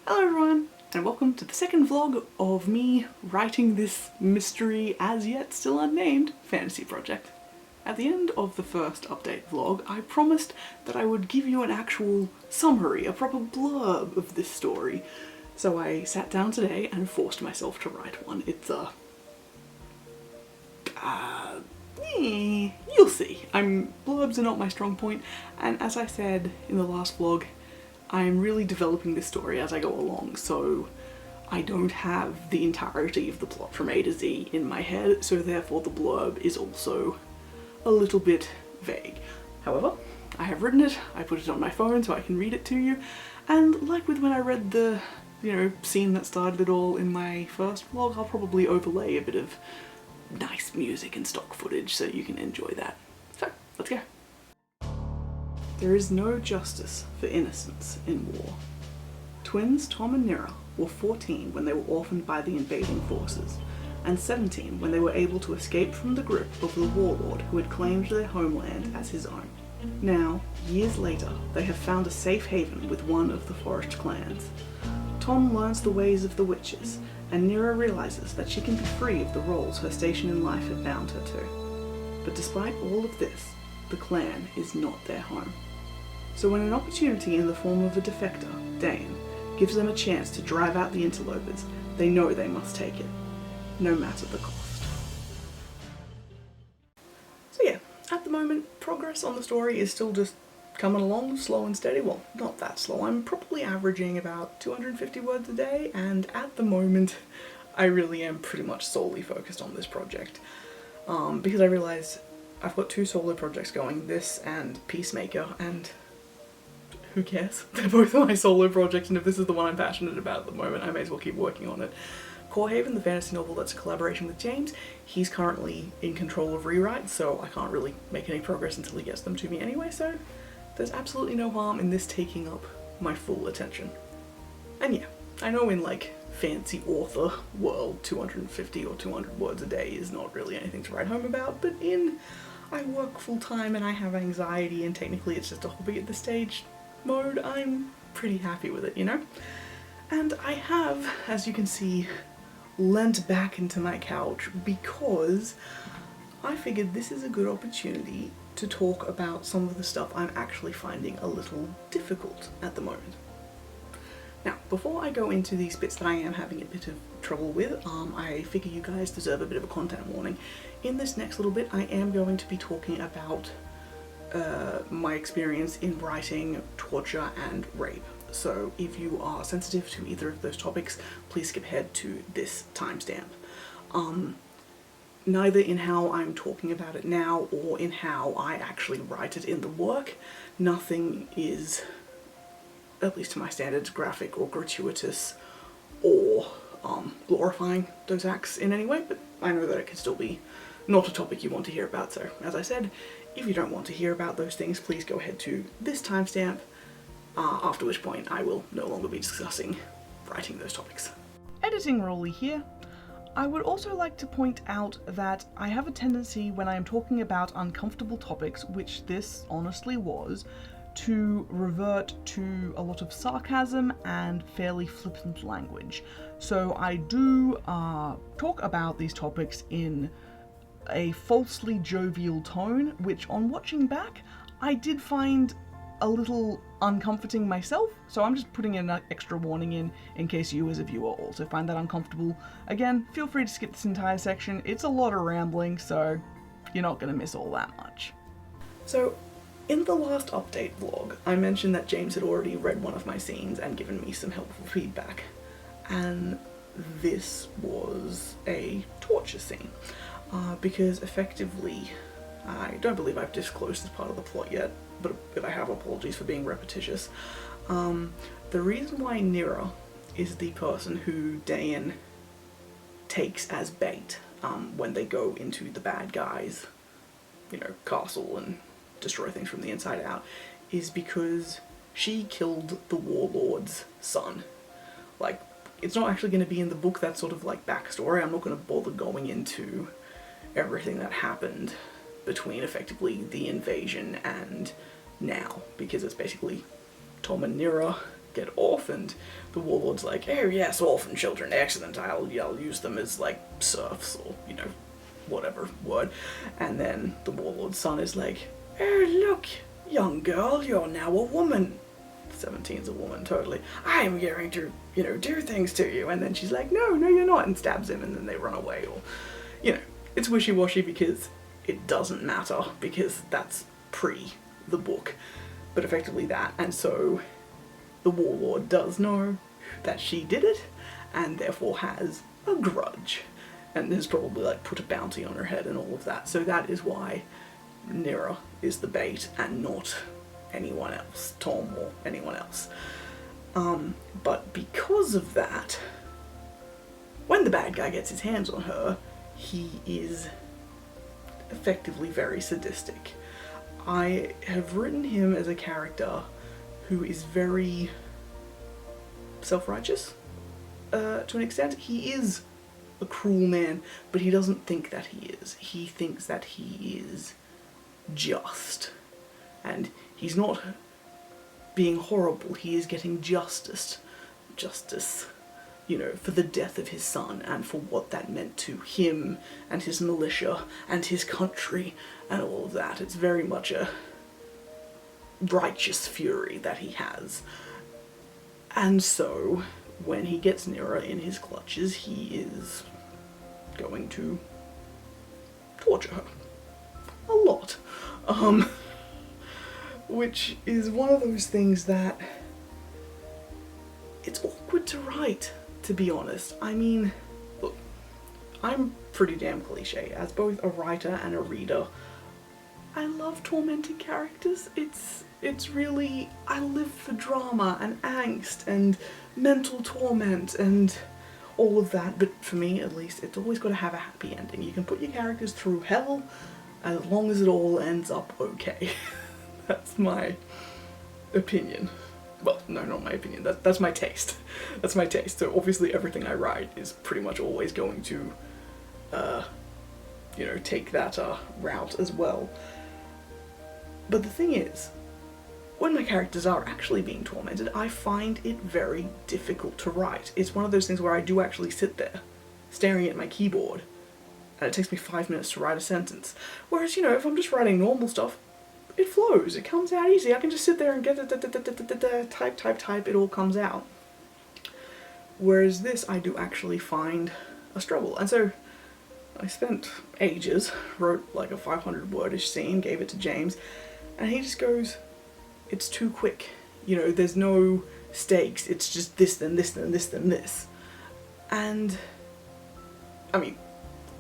Hello everyone, and welcome to the second vlog of me writing this mystery, as yet still unnamed, fantasy project. At the end of the first update vlog, I promised that I would give you an actual summary, a proper blurb of this story. So I sat down today and forced myself to write one. It's you'll see. Blurbs are not my strong point, and as I said in the last vlog, I'm really developing this story as I go along, so I don't have the entirety of the plot from A to Z in my head, so therefore the blurb is also a little bit vague. However, I have written it, I put it on my phone so I can read it to you, and like with when I read the, scene that started it all in my first vlog, I'll probably overlay a bit of nice music and stock footage so you can enjoy that. So, let's go. There is no justice for innocence in war. Twins Tom and Nira were 14 when they were orphaned by the invading forces, and 17 when they were able to escape from the grip of the warlord who had claimed their homeland as his own. Now, years later, they have found a safe haven with one of the forest clans. Tom learns the ways of the witches, and Nira realizes that she can be free of the roles her station in life had bound her to. But despite all of this, the clan is not their home. So when an opportunity in the form of a defector, Dane, gives them a chance to drive out the interlopers, they know they must take it, no matter the cost. So yeah, at the moment, progress on the story is still just coming along slow and steady. Well, not that slow. I'm probably averaging about 250 words a day, and at the moment, I really am pretty much solely focused on this project. Because I realize I've got two solo projects going, this and Peacemaker, and who cares? They're both my solo projects, and if this is the one I'm passionate about at the moment, I may as well keep working on it. Corehaven, the fantasy novel that's a collaboration with James, he's currently in control of rewrites, so I can't really make any progress until he gets them to me anyway, so there's absolutely no harm in this taking up my full attention. And yeah, I know in like fancy author world, 250 or 200 words a day is not really anything to write home about, but in I work full time and I have anxiety and technically it's just a hobby at this stage mode, I'm pretty happy with it, And I have, as you can see, leant back into my couch because I figured this is a good opportunity to talk about some of the stuff I'm actually finding a little difficult at the moment. Now, before I go into these bits that I am having a bit of trouble with, I figure you guys deserve a bit of a content warning. In this next little bit, I am going to be talking about my experience in writing torture and rape. So if you are sensitive to either of those topics, please skip ahead to this timestamp. Neither in how I'm talking about it now or in how I actually write it in the work, nothing is, at least to my standards, graphic or gratuitous or glorifying those acts in any way, but I know that it can still be not a topic you want to hear about, so as I said, if you don't want to hear about those things, please go ahead to this timestamp, after which point I will no longer be discussing writing those topics. Editing Roli here. I would also like to point out that I have a tendency when I am talking about uncomfortable topics, which this honestly was, to revert to a lot of sarcasm and fairly flippant language. So I do talk about these topics in a falsely jovial tone, which on watching back, I did find a little uncomforting myself, so I'm just putting an extra warning in case you as a viewer also find that uncomfortable. Again, feel free to skip this entire section. It's a lot of rambling, so you're not going to miss all that much. So, in the last update vlog, I mentioned that James had already read one of my scenes and given me some helpful feedback, and this was a torture scene. Because effectively, I don't believe I've disclosed this part of the plot yet, but if I have, apologies for being repetitious. The reason why Nira is the person who Dane takes as bait when they go into the bad guys, castle and destroy things from the inside out, is because she killed the warlord's son. Like, it's not actually going to be in the book, that sort of like backstory. I'm not going to bother going into everything that happened between effectively the invasion and now, because it's basically Tom and Nira get orphaned, the warlord's like, oh yes, orphan children, excellent, I'll use them as like serfs or, you know, whatever word. And then the warlord's son is like, oh look, young girl, you're now a woman. 17's a woman, totally. I'm going to, you know, do things to you. And then she's like, no, you're not, and stabs him, and then they run away. Or, you know, it's wishy-washy because it doesn't matter, because that's pre the book. But effectively that, and so the warlord does know that she did it, and therefore has a grudge. And has probably like put a bounty on her head and all of that. So that is why Nira is the bait and not anyone else, Tom or anyone else. But because of that, when the bad guy gets his hands on her, he is effectively very sadistic. I have written him as a character who is very self-righteous, to an extent. He is a cruel man, but he doesn't think that he is. He thinks that he is just. And he's not being horrible, he is getting justice, you know, for the death of his son and for what that meant to him and his militia and his country and all of that. It's very much a righteous fury that he has. And so, when he gets Nira in his clutches, he is going to torture her. A lot. Which is one of those things that it's awkward to write, to be honest. I mean, look, I'm pretty damn cliche. As both a writer and a reader, I love tormented characters. It's really, I live for drama and angst and mental torment and all of that, but for me at least, it's always got to have a happy ending. You can put your characters through hell as long as it all ends up okay. That's my opinion. Well, no, not my opinion. That's my taste. That's my taste. So obviously everything I write is pretty much always going to, you know, take that route as well. But the thing is, when my characters are actually being tormented, I find it very difficult to write. It's one of those things where I do actually sit there, staring at my keyboard, and it takes me 5 minutes to write a sentence. Whereas, you know, if I'm just writing normal stuff, it flows, it comes out easy. I can just sit there and get type, it all comes out. Whereas this, I do actually find a struggle. And so I spent ages, wrote like a 500-wordish scene, gave it to James, and he just goes, it's too quick. You know, there's no stakes, it's just this, then this, then this, then this. And, I mean,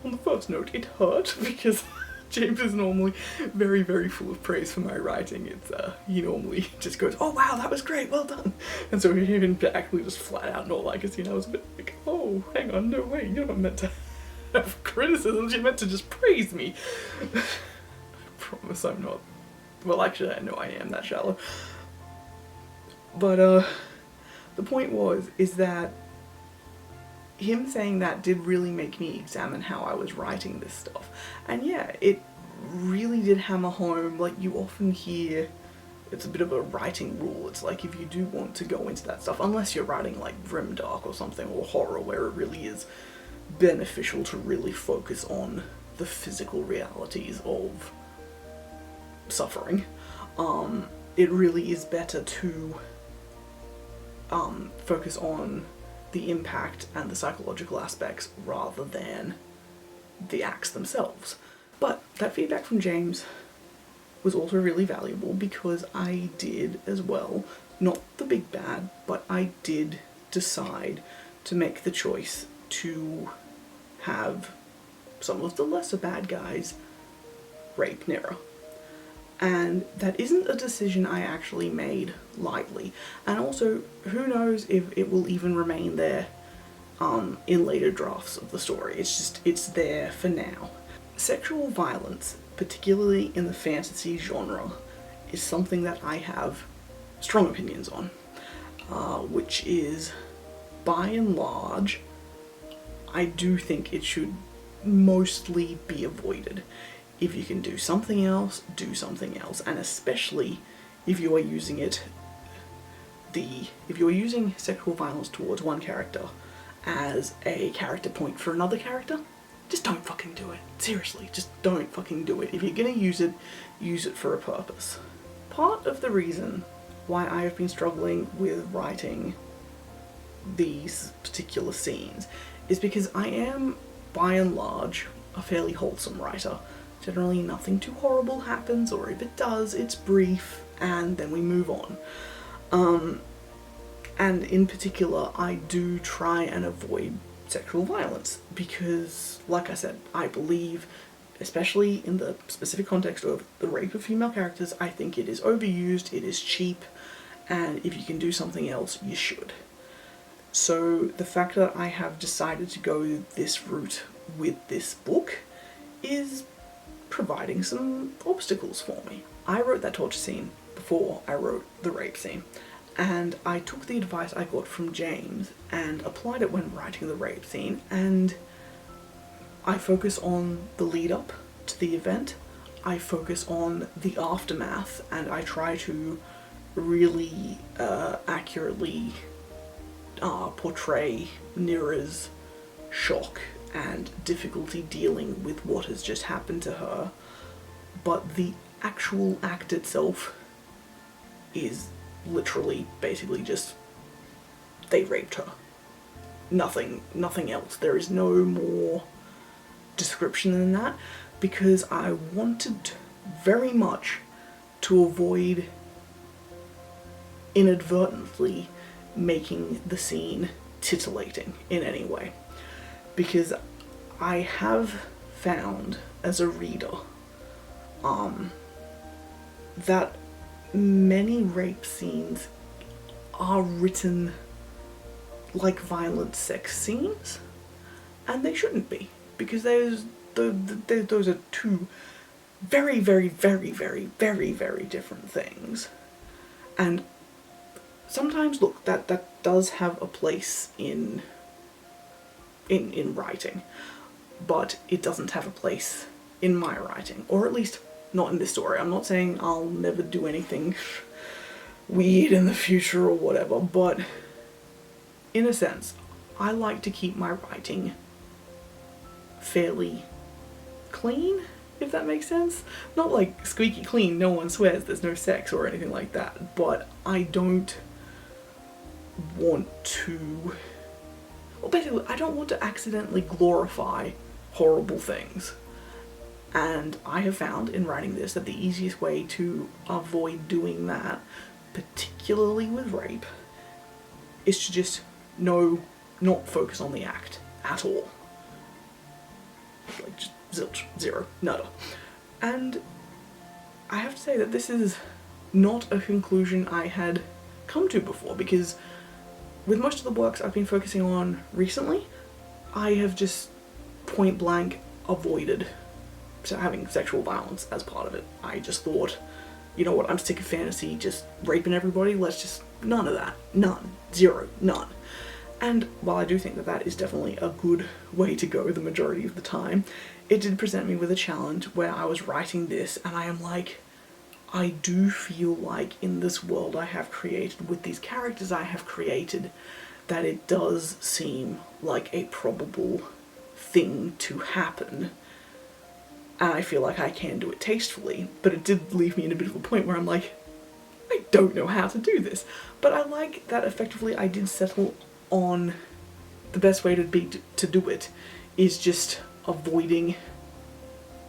on the first note, it hurt, because James is normally very, very full of praise for my writing. It's, he normally just goes, oh wow, that was great, well done. And so he didn't actually just flat out not like a scene. I was a bit like, oh, hang on, no way, you're not meant to have criticisms, you're meant to just praise me. I promise I'm not. Well, actually, I know I am that shallow. But, the point is that him saying that did really make me examine how I was writing this stuff. And yeah, it really did hammer home, like you often hear, it's a bit of a writing rule. It's like if you do want to go into that stuff, unless you're writing like grimdark or something, or horror, where it really is beneficial to really focus on the physical realities of suffering, it really is better to focus on the impact and the psychological aspects rather than the acts themselves. But that feedback from James was also really valuable because I did as well, not the big bad, but I did decide to make the choice to have some of the lesser bad guys rape Nira. And that isn't a decision I actually made lightly. And also, who knows if it will even remain there in later drafts of the story. It's just, it's there for now. Sexual violence, particularly in the fantasy genre, is something that I have strong opinions on, which is, by and large, I do think it should mostly be avoided. If you can do something else, and especially if you are using it if you're using sexual violence towards one character as a character point for another character, just don't fucking do it. Seriously, just don't fucking do it. If you're gonna use it for a purpose. Part of the reason why I have been struggling with writing these particular scenes is because I am, by and large, a fairly wholesome writer. Generally nothing too horrible happens, or if it does, it's brief, and then we move on. And in particular, I do try and avoid sexual violence because, like I said, I believe, especially in the specific context of the rape of female characters, I think it is overused, it is cheap, and if you can do something else, you should. So the fact that I have decided to go this route with this book is providing some obstacles for me. I wrote that torture scene before I wrote the rape scene, and I took the advice I got from James and applied it when writing the rape scene, and I focus on the lead up to the event, I focus on the aftermath, and I try to really accurately portray Nira's shock and difficulty dealing with what has just happened to her, but the actual act itself is literally basically just they raped her. Nothing else. There is no more description than that, because I wanted very much to avoid inadvertently making the scene titillating in any way, because I have found as a reader that many rape scenes are written like violent sex scenes, and they shouldn't be, because those are two very, very, very, very, very, very different things. And sometimes, look, that does have a place in writing, but it doesn't have a place in my writing, or at least not in this story. I'm not saying I'll never do anything weird in the future or whatever, but in a sense, I like to keep my writing fairly clean, if that makes sense. Not like squeaky clean, no one swears, there's no sex or anything like that, but I don't want to... Well, basically, I don't want to accidentally glorify horrible things. And I have found in writing this that the easiest way to avoid doing that, particularly with rape, is to just not focus on the act at all. Like, just zilch, zero, nada. And I have to say that this is not a conclusion I had come to before, because with most of the works I've been focusing on recently, I have just point blank avoided having sexual violence as part of it. I just thought, you know what, I'm sick of fantasy just raping everybody, let's just, none of that. None. Zero. None. And while I do think that that is definitely a good way to go the majority of the time, it did present me with a challenge where I was writing this and I am like, I do feel like in this world I have created, with these characters I have created, that it does seem like a probable thing to happen. And I feel like I can do it tastefully, but it did leave me in a bit of a point where I'm like, I don't know how to do this. But I like that effectively I did settle on the best way to do it is just avoiding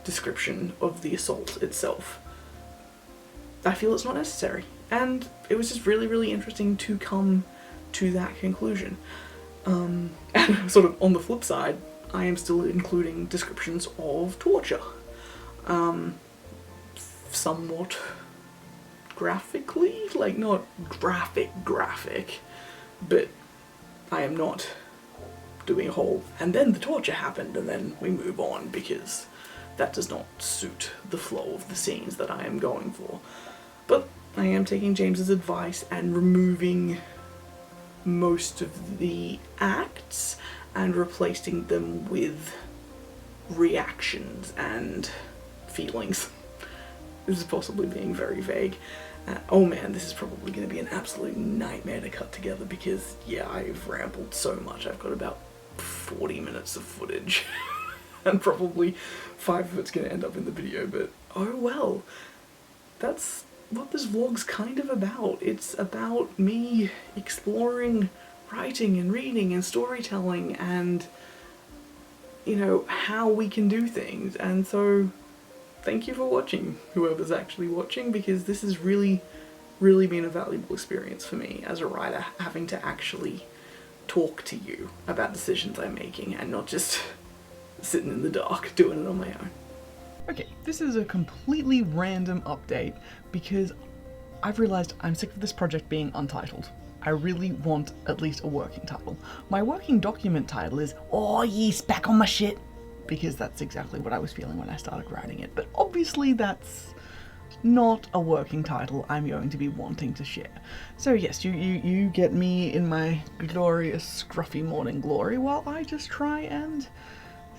description of the assault itself. I feel it's not necessary, and it was just really, really interesting to come to that conclusion. And sort of on the flip side, I am still including descriptions of torture. Somewhat graphically, like not graphic, but I am not doing a whole, and then the torture happened and then we move on, because that does not suit the flow of the scenes that I am going for. But I am taking James's advice and removing most of the acts and replacing them with reactions and feelings. This is possibly being very vague. Oh man, this is probably going to be an absolute nightmare to cut together because, yeah, I've rambled so much. I've got about 40 minutes of footage and probably 5 of it's going to end up in the video, but oh well. That's what this vlog's kind of about. It's about me exploring writing and reading and storytelling and, you know, how we can do things. And so thank you for watching, whoever's actually watching, because this has really been a valuable experience for me as a writer, having to actually talk to you about decisions I'm making and not just sitting in the dark doing it on my own. Okay, this is a completely random update because I've realised I'm sick of this project being untitled. I really want at least a working title. My working document title is "Oh Ye's Back on My Shit," because that's exactly what I was feeling when I started writing it, but obviously that's not a working title I'm going to be wanting to share. So yes, you get me in my glorious scruffy morning glory while I just try and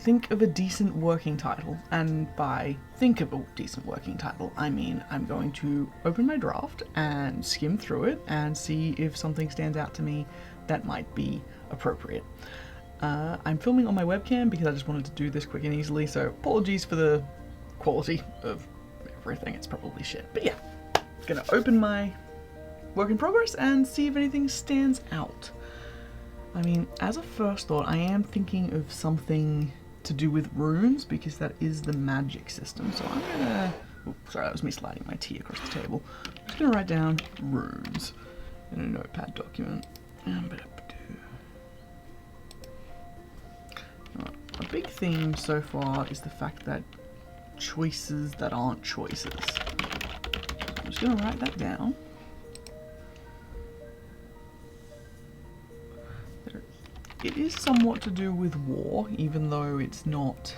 think of a decent working title. And by think of a decent working title, I mean I'm going to open my draft and skim through it and see if something stands out to me that might be appropriate. I'm filming on my webcam because I just wanted to do this quick and easily, so apologies for the quality of everything, it's probably shit. But yeah, gonna open my work in progress and see if anything stands out. I mean, as a first thought, I am thinking of something to do with runes, because that is the magic system. So I'm gonna... Oh, sorry, that was me sliding my tea across the table. I'm just gonna write down runes in a notepad document. A big theme so far is the fact that choices that aren't choices. I'm just gonna write that down. It is somewhat to do with war, even though it's not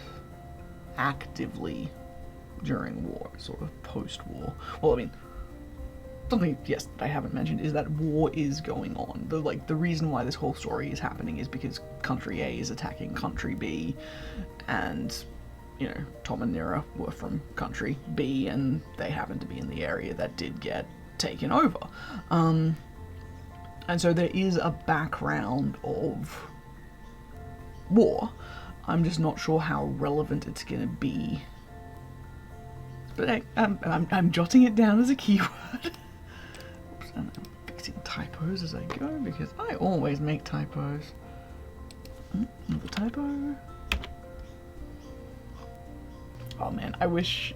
actively during war, sort of post-war. Well, I mean, something, yes, that I haven't mentioned is that war is going on. The reason why this whole story is happening is because country A is attacking country B, and, you know, Tom and Nira were from country B, and they happened to be in the area that did get taken over. And so there is a background of war. I'm just not sure how relevant it's going to be. But I'm jotting it down as a keyword. Oops, and I'm fixing typos as I go, because I always make typos. Another typo. Oh man, I wish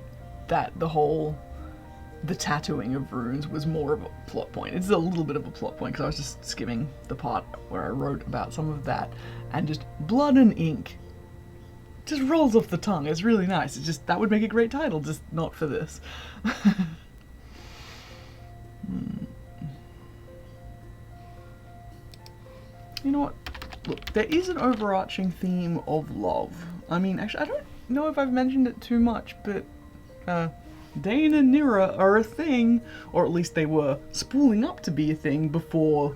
that the tattooing of runes was more of a plot point. It's a little bit of a plot point, because I was just skimming the part where I wrote about some of that, and just blood and ink just rolls off the tongue. It's really nice. It's just, that would make a great title, just not for this. You know what? Look, there is an overarching theme of love. I mean, actually, I don't know if I've mentioned it too much, but Dane and Nira are a thing, or at least they were spooling up to be a thing before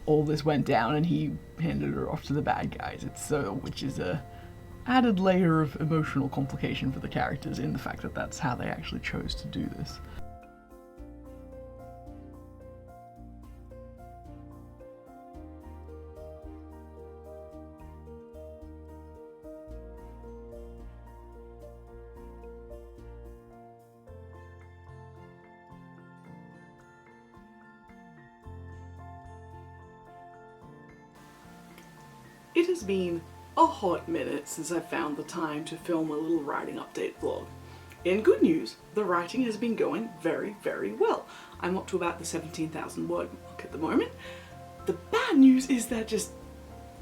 all this went down and he handed her off to the bad guys. Which is a added layer of emotional complication for the characters in the fact that that's how they actually chose to do this. It has been a hot minute since I found the time to film a little writing update vlog. In good news, the writing has been going very, very well. I'm up to about the 17,000 word mark at the moment. The bad news is that just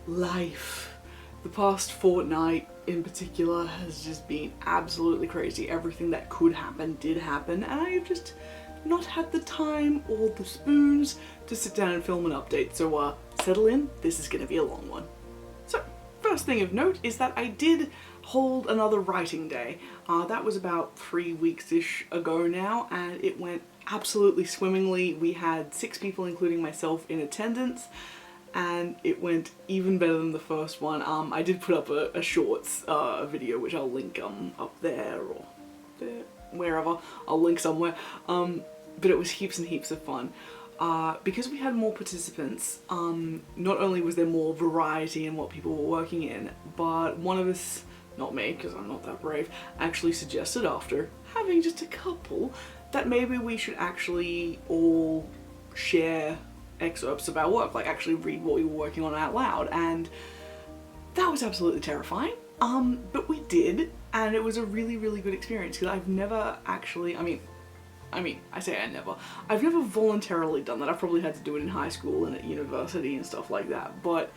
life, the past fortnight in particular, has just been absolutely crazy. Everything that could happen did happen, and I've just not had the time or the spoons to sit down and film an update. So settle in, this is gonna be a long one. So, first thing of note is that I did hold another writing day. That was about 3 weeks-ish ago now, and it went absolutely swimmingly. We had 6 people, including myself, in attendance, and it went even better than the first one. I did put up a shorts video, which I'll link up there or there, wherever. I'll link somewhere. but it was heaps and heaps of fun. Because we had more participants, not only was there more variety in what people were working in, but one of us, not me because I'm not that brave, actually suggested after having just a couple that maybe we should actually all share excerpts of our work, like actually read what we were working on out loud, and that was absolutely terrifying. But we did, and it was a really, really good experience because I've never actually, I've never voluntarily done that. I've probably had to do it in high school and at university and stuff like that, but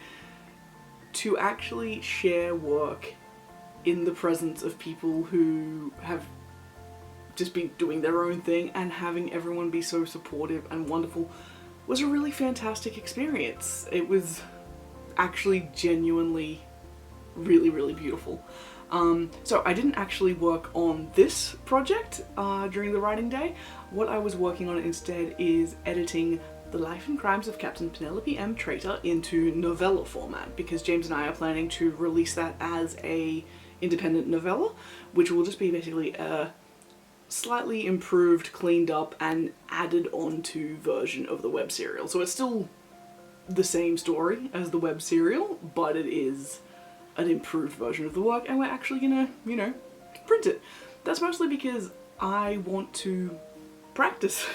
to actually share work in the presence of people who have just been doing their own thing and having everyone be so supportive and wonderful was a really fantastic experience. It was actually genuinely really, really beautiful. So I didn't actually work on this project during the writing day. What I was working on instead is editing The Life and Crimes of Captain Penelope M. Traitor into novella format, because James and I are planning to release that as a independent novella, which will just be basically a slightly improved, cleaned up, and added onto version of the web serial. So it's still the same story as the web serial, but it is an improved version of the work, and we're actually gonna, print it. That's mostly because I want to practice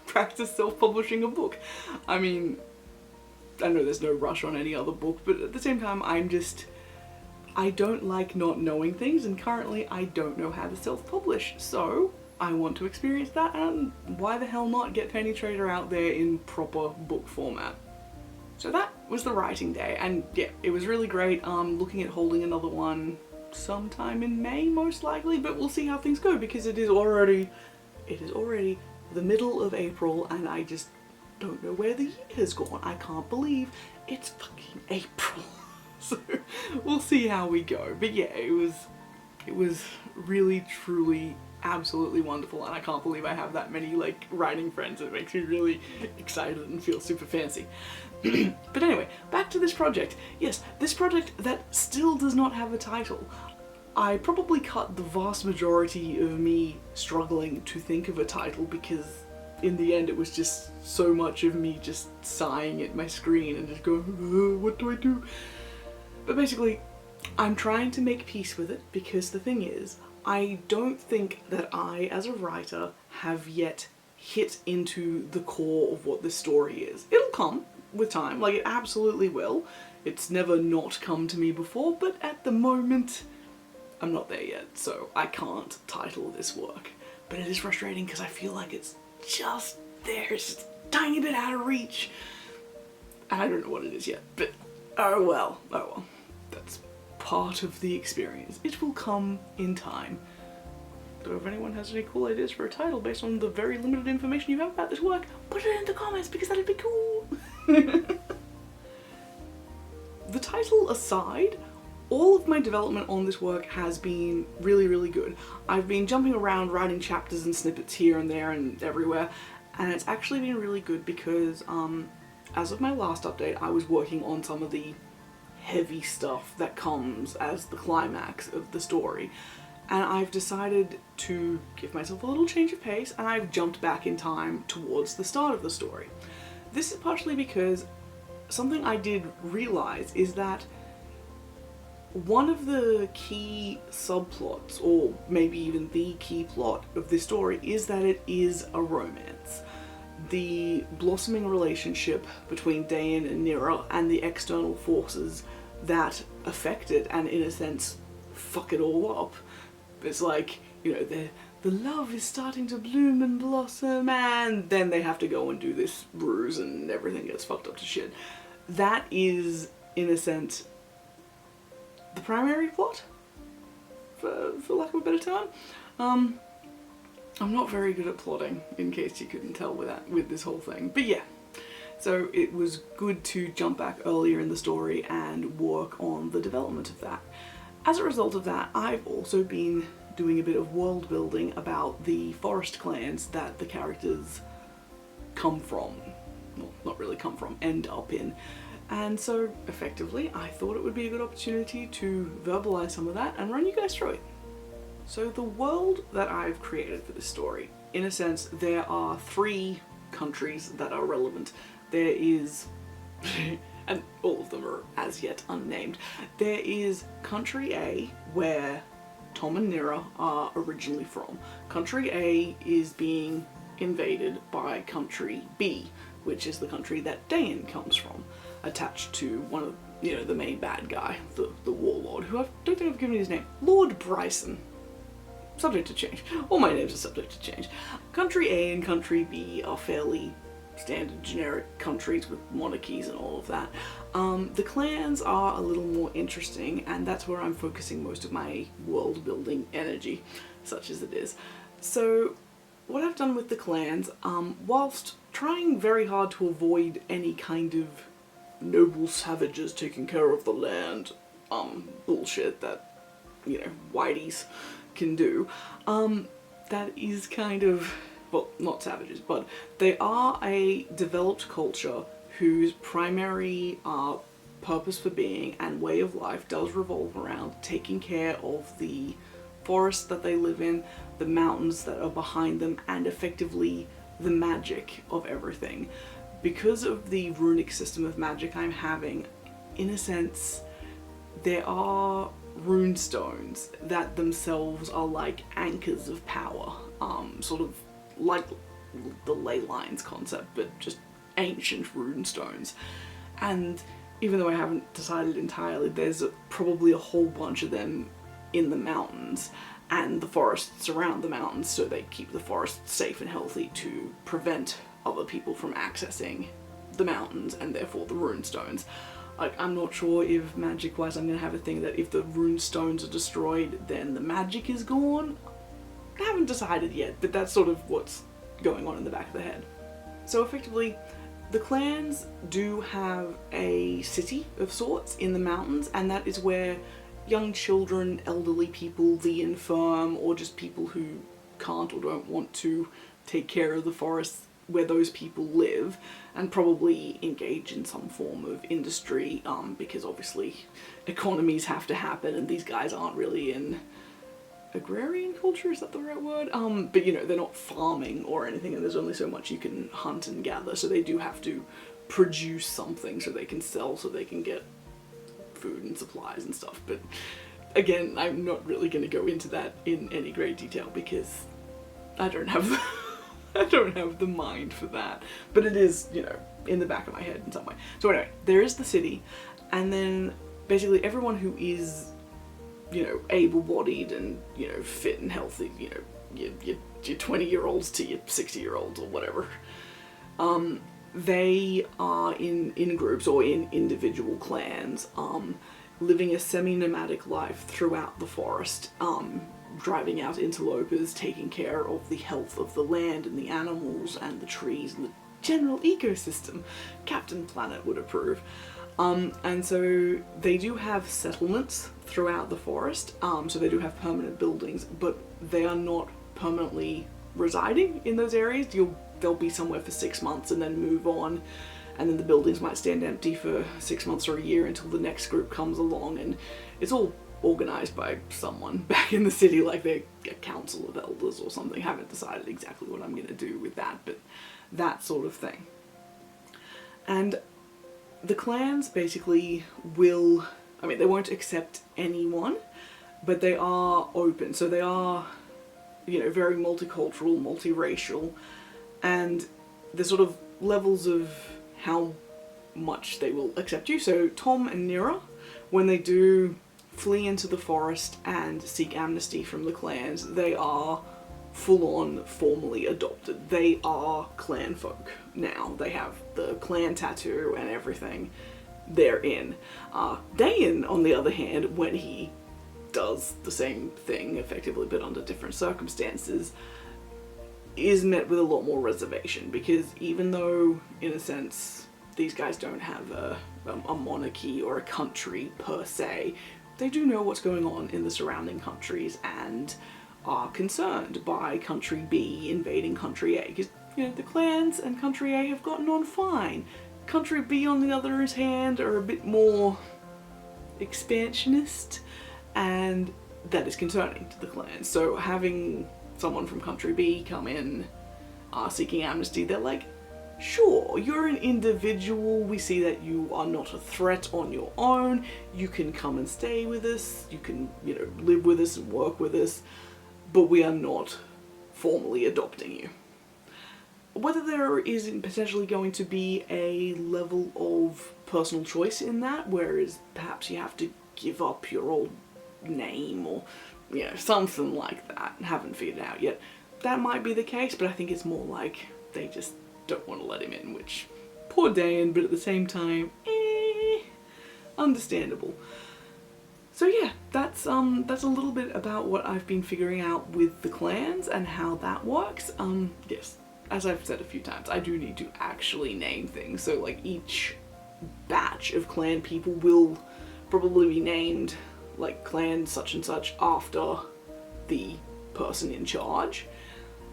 self-publishing a book. I mean, I know there's no rush on any other book, but at the same time, I don't like not knowing things, and currently I don't know how to self-publish, so I want to experience that, and why the hell not get Penny Trader out there in proper book format. So that was the writing day, and yeah, it was really great. Looking at holding another one sometime in May, most likely, but we'll see how things go, because it is already the middle of April, and I just don't know where the year has gone. I can't believe it's fucking April. So we'll see how we go. But yeah, it was really, truly, absolutely wonderful, and I can't believe I have that many writing friends. It makes me really excited and feel super fancy. But anyway, back to this project. Yes, this project that still does not have a title. I probably cut the vast majority of me struggling to think of a title, because in the end it was just so much of me just sighing at my screen and just going, what do I do? But basically, I'm trying to make peace with it, because the thing is, I don't think that I, as a writer, have yet hit into the core of what this story is. It'll come with time, it absolutely will. It's never not come to me before, but at the moment, I'm not there yet, so I can't title this work. But it is frustrating because I feel like it's just there, it's just a tiny bit out of reach. And I don't know what it is yet, but oh well. That's part of the experience. It will come in time. So if anyone has any cool ideas for a title based on the very limited information you have about this work, put it in the comments, because that'd be cool. The title aside, all of my development on this work has been really, really good. I've been jumping around writing chapters and snippets here and there and everywhere, and it's actually been really good because as of my last update, I was working on some of the heavy stuff that comes as the climax of the story, and I've decided to give myself a little change of pace, and I've jumped back in time towards the start of the story. This is partially because something I did realize is that one of the key subplots, or maybe even the key plot of this story, is that it is a romance. The blossoming relationship between Dayan and Nira and the external forces that affect it and, in a sense, fuck it all up. It's like, the love is starting to bloom and blossom, and then they have to go and do this ruse and everything gets fucked up to shit. That is, in a sense, the primary plot, for lack of a better term. I'm not very good at plotting, in case you couldn't tell with this whole thing. But yeah, so it was good to jump back earlier in the story and work on the development of that. As a result of that, I've also been doing a bit of world building about the forest clans that the characters come from. Well, not really come from, end up in. And so, effectively, I thought it would be a good opportunity to verbalize some of that and run you guys through it. So the world that I've created for this story in a sense, there are 3 countries that are relevant. There is, and all of them are as yet unnamed, there is Country A, where Tom and Nira are originally from. Country A is being invaded by Country B, which is the country that Dayan comes from, attached to one of, the main bad guy, the warlord, who I don't think I've given his name, Lord Bryson. Subject to change. All my names are subject to change. Country A and Country B are fairly standard generic countries with monarchies and all of that. The clans are a little more interesting, and that's where I'm focusing most of my world building energy, such as it is. So what I've done with the clans, whilst trying very hard to avoid any kind of noble savages taking care of the land bullshit that, whiteys can do, that is kind of, well, not savages, but they are a developed culture whose primary purpose for being and way of life does revolve around taking care of the forests that they live in, the mountains that are behind them, and effectively the magic of everything. Because of the runic system of magic I'm having, in a sense, there are rune stones that themselves are like anchors of power, sort of like the ley lines concept, but just ancient rune stones. And even though I haven't decided entirely, there's probably a whole bunch of them in the mountains and the forests around the mountains, so they keep the forests safe and healthy to prevent other people from accessing the mountains and therefore the rune stones. Like, I'm not sure if magic-wise I'm gonna have a thing that if the rune stones are destroyed, then the magic is gone. I haven't decided yet, but that's sort of what's going on in the back of the head. So effectively, the clans do have a city of sorts in the mountains, and that is where young children, elderly people, the infirm, or just people who can't or don't want to take care of the forests, where those people live, and probably engage in some form of industry, because obviously economies have to happen, and these guys aren't really in agrarian culture, is that the right word? But they're not farming or anything, and there's only so much you can hunt and gather, so they do have to produce something so they can sell, so they can get food and supplies and stuff. But again, I'm not really going to go into that in any great detail because I don't have the mind for that, but it is, in the back of my head in some way. So anyway, there is the city, and then basically everyone who is, able-bodied and, fit and healthy, your 20-year-olds to your 60-year-olds or whatever, they are in groups or in individual clans, living a semi-nomadic life throughout the forest, driving out interlopers, taking care of the health of the land and the animals and the trees and the general ecosystem. Captain Planet would approve. And so they do have settlements throughout the forest, so they do have permanent buildings, but they are not permanently residing in those areas. They'll be somewhere for 6 months and then move on, and then the buildings might stand empty for 6 months or a year until the next group comes along, and it's all organized by someone back in the city, like they're a council of elders or something. Haven't decided exactly what I'm going to do with that, but that sort of thing. And the clans basically they won't accept anyone, but they are open, so they are, very multicultural, multiracial, and there's sort of levels of how much they will accept you. So Tom and Nira, when they do flee into the forest and seek amnesty from the clans, they are full-on formally adopted. They are clan folk now. They have the clan tattoo and everything. They're in. Dayan, on the other hand, when he does the same thing effectively but under different circumstances, is met with a lot more reservation, because even though, in a sense, these guys don't have a monarchy or a country per se, they do know what's going on in the surrounding countries and are concerned by Country B invading Country A, because, the clans and Country A have gotten on fine. Country B, on the other hand, are a bit more expansionist, and that is concerning to the clans. So having someone from country B come in seeking amnesty, they're like, sure, you're an individual, we see that you are not a threat on your own, you can come and stay with us, you can, you know, live with us and work with us, but we are not formally adopting you. Whether there is potentially going to be a level of personal choice in that, whereas perhaps you have to give up your old name or, you know, something like that, haven't figured it out yet, that might be the case, but I think it's more like they just don't want to let him in, which, poor Dan, but at the same time, understandable. So yeah, that's a little bit about what I've been figuring out with the clans and how that works. Yes, as I've said a few times, I do need to actually name things, so like each batch of clan people will probably be named like clan such and such after the person in charge.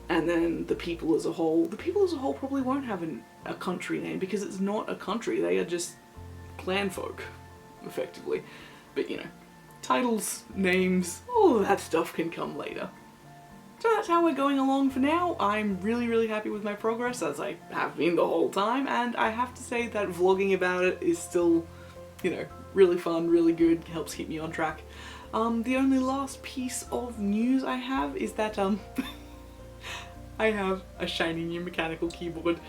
And then the people as a whole probably won't have a country name because it's not a country, they are just clan folk, effectively. But you know, titles, names, all of that stuff can come later. So that's how we're going along for now. I'm really, really happy with my progress, as I have been the whole time, and I have to say that vlogging about it is still, you know, really fun, really good, helps keep me on track. The only last piece of news I have is that, I have a shiny new mechanical keyboard.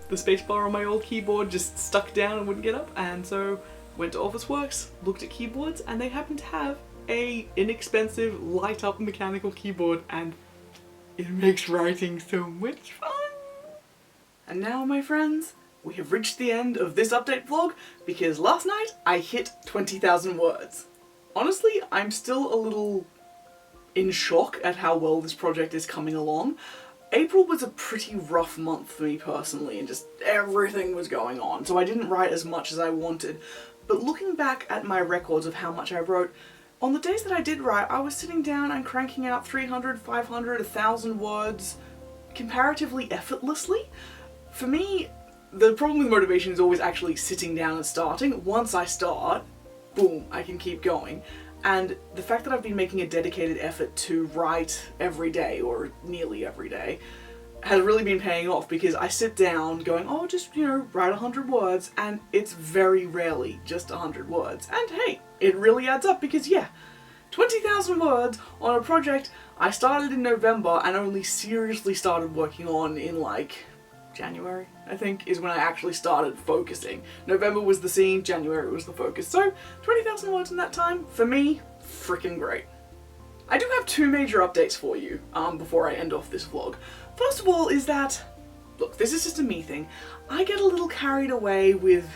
The spacebar on my old keyboard just stuck down and wouldn't get up, and so went to Officeworks, looked at keyboards, and they happen to have a inexpensive light up mechanical keyboard, and it makes writing so much fun. And now, my friends, we have reached the end of this update vlog because last night I hit 20,000 words. Honestly, I'm still a little in shock at how well this project is coming along. April was a pretty rough month for me personally, and just everything was going on, so I didn't write as much as I wanted. But looking back at my records of how much I wrote, on the days that I did write, I was sitting down and cranking out 300, 500, 1,000 words comparatively effortlessly. For me, the problem with motivation is always actually sitting down and starting. Once I start, boom, I can keep going. And the fact that I've been making a dedicated effort to write every day, or nearly every day, has really been paying off because I sit down going, oh, just, you know, write 100 words, and it's very rarely just 100 words. And hey, it really adds up because, yeah, 20,000 words on a project I started in November and only seriously started working on in, like, January, I think, is when I actually started focusing. November was the scene, January was the focus. So, 20,000 words in that time, for me, freaking great. I do have two major updates for you before I end off this vlog. First of all is that, look, this is just a me thing, I get a little carried away with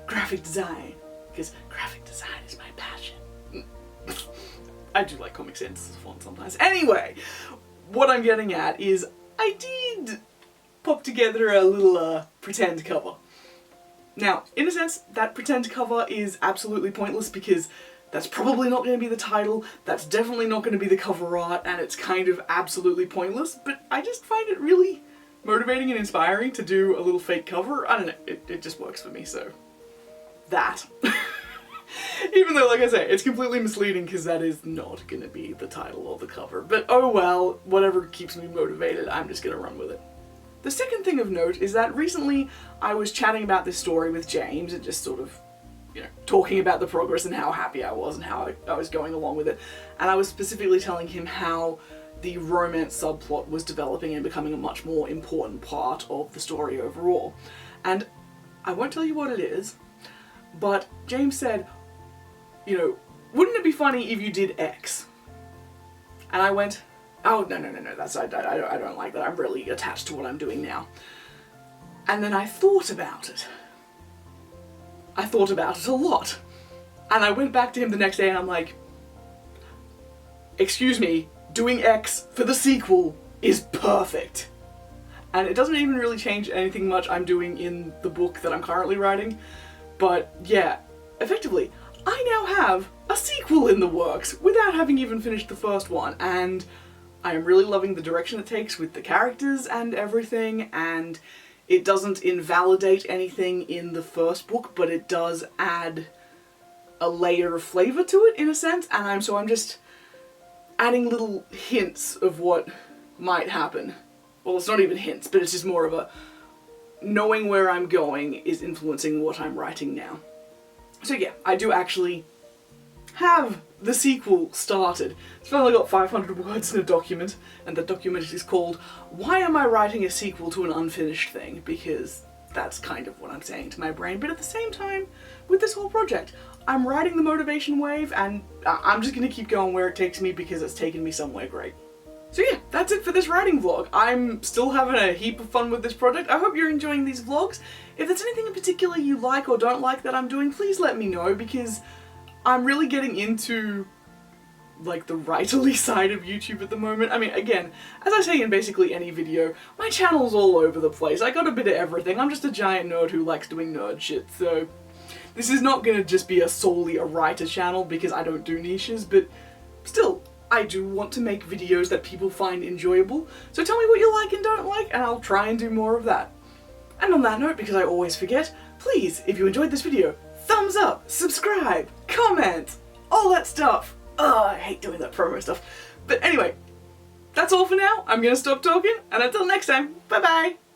graphic design, because graphic design is my passion. I do like Comic Sans, it's fun sometimes. Anyway, what I'm getting at is I did pop together a little pretend cover. Now, in a sense, that pretend cover is absolutely pointless because that's probably not going to be the title, that's definitely not going to be the cover art, and it's kind of absolutely pointless, but I just find it really motivating and inspiring to do a little fake cover. I don't know, it just works for me, so that. Even though, like I say, it's completely misleading because that is not going to be the title or the cover, but oh well, whatever keeps me motivated, I'm just going to run with it. The second thing of note is that recently I was chatting about this story with James and just sort of, you know, talking about the progress and how happy I was and how I was going along with it. And I was specifically telling him how the romance subplot was developing and becoming a much more important part of the story overall. And I won't tell you what it is, but James said, you know, wouldn't it be funny if you did X? And I went, oh, no, that's, I don't like that. I'm really attached to what I'm doing now. And then I thought about it. I thought about it a lot. And I went back to him the next day and I'm like, excuse me, doing X for the sequel is perfect. And it doesn't even really change anything much I'm doing in the book that I'm currently writing. But yeah, effectively, I now have a sequel in the works without having even finished the first one. And I am really loving the direction it takes with the characters and everything, and it doesn't invalidate anything in the first book, but it does add a layer of flavour to it, in a sense, and I'm just adding little hints of what might happen. Well, it's not even hints, but it's just more of a knowing where I'm going is influencing what I'm writing now. So yeah, I do actually have the sequel started. It's only got 500 words in a document, and the document is called Why Am I Writing a Sequel to an Unfinished Thing? Because that's kind of what I'm saying to my brain, but at the same time, with this whole project, I'm riding the motivation wave, and I'm just gonna keep going where it takes me because it's taken me somewhere great. So yeah, that's it for this writing vlog. I'm still having a heap of fun with this project. I hope you're enjoying these vlogs. If there's anything in particular you like or don't like that I'm doing, please let me know, because I'm really getting into like the writerly side of YouTube at the moment. I mean, again, as I say in basically any video, my channel's all over the place. I got a bit of everything. I'm just a giant nerd who likes doing nerd shit, so this is not gonna just be solely a writer channel because I don't do niches, but still, I do want to make videos that people find enjoyable, so tell me what you like and don't like, and I'll try and do more of that. And on that note, because I always forget, please, if you enjoyed this video, thumbs up, subscribe, comment, all that stuff. Ugh, I hate doing that promo stuff. But anyway, that's all for now. I'm gonna stop talking, and until next time, bye bye!